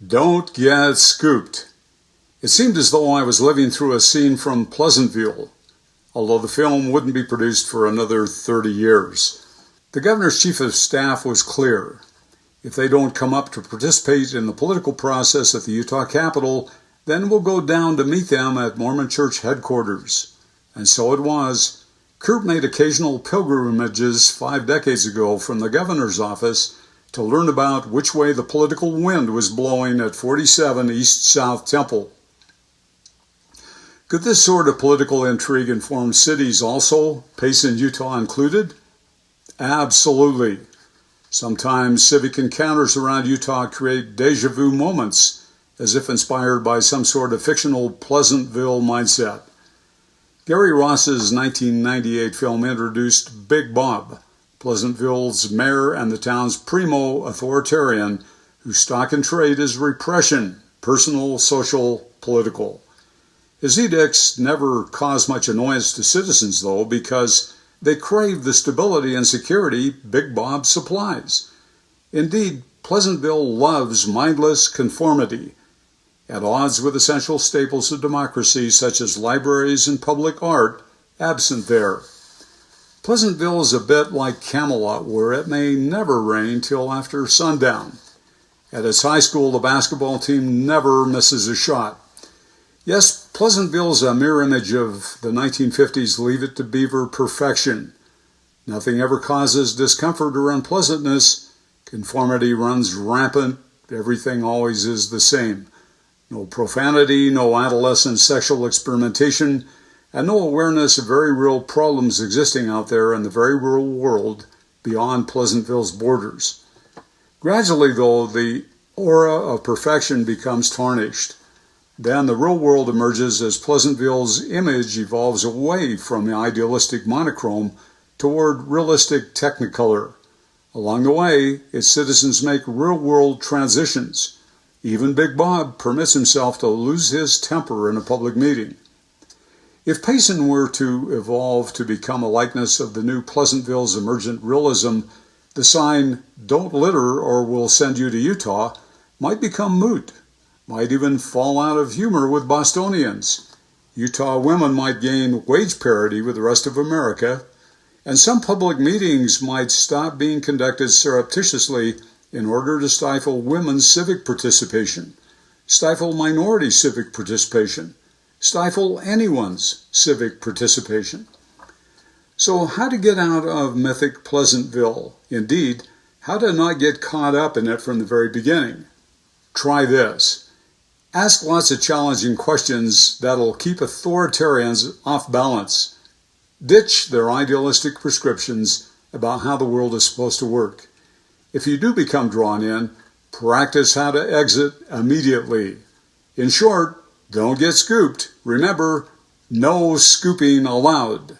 Don't get scooped. It seemed as though I was living through a scene from Pleasantville, although the film wouldn't be produced for another 30 years. The governor's chief of staff was clear. If they don't come up to participate in the political process at the Utah Capitol, then we'll go down to meet them at Mormon Church headquarters. And so it was. Kurt made occasional pilgrimages 5 decades ago from the governor's office to learn about which way the political wind was blowing at 47 East South Temple. Could this sort of political intrigue inform cities also, Payson, Utah included? Absolutely. Sometimes civic encounters around Utah create deja vu moments, as if inspired by some sort of fictional Pleasantville mindset. Gary Ross's 1998 film introduced Big Bob, Pleasantville's mayor and the town's primo authoritarian, whose stock and trade is repression, personal, social, political. His edicts never caused much annoyance to citizens, though, because they craved the stability and security Big Bob supplies. Indeed, Pleasantville loves mindless conformity, at odds with essential staples of democracy such as libraries and public art, absent there. Pleasantville is a bit like Camelot, where it may never rain till after sundown. At its high school, the basketball team never misses a shot. Yes, Pleasantville is a mirror image of the 1950s Leave It to Beaver perfection. Nothing ever causes discomfort or unpleasantness. Conformity runs rampant. Everything always is the same. No profanity, no adolescent sexual experimentation, and no awareness of very real problems existing out there in the very real world beyond Pleasantville's borders. Gradually, though, the aura of perfection becomes tarnished. Then the real world emerges as Pleasantville's image evolves away from the idealistic monochrome toward realistic technicolor. Along the way, its citizens make real-world transitions. Even Big Bob permits himself to lose his temper in a public meeting. If Payson were to evolve to become a likeness of the new Pleasantville's emergent realism, the sign, "Don't litter or we'll send you to Utah," might become moot, might even fall out of humor with Bostonians. Utah women might gain wage parity with the rest of America, and some public meetings might stop being conducted surreptitiously in order to stifle women's civic participation, stifle minority civic participation, stifle anyone's civic participation. So how to get out of mythic Pleasantville? Indeed, how to not get caught up in it from the very beginning? Try this. Ask lots of challenging questions that'll keep authoritarians off balance. Ditch their idealistic prescriptions about how the world is supposed to work. If you do become drawn in, practice how to exit immediately. In short, don't get scooped. Remember, no scooping allowed.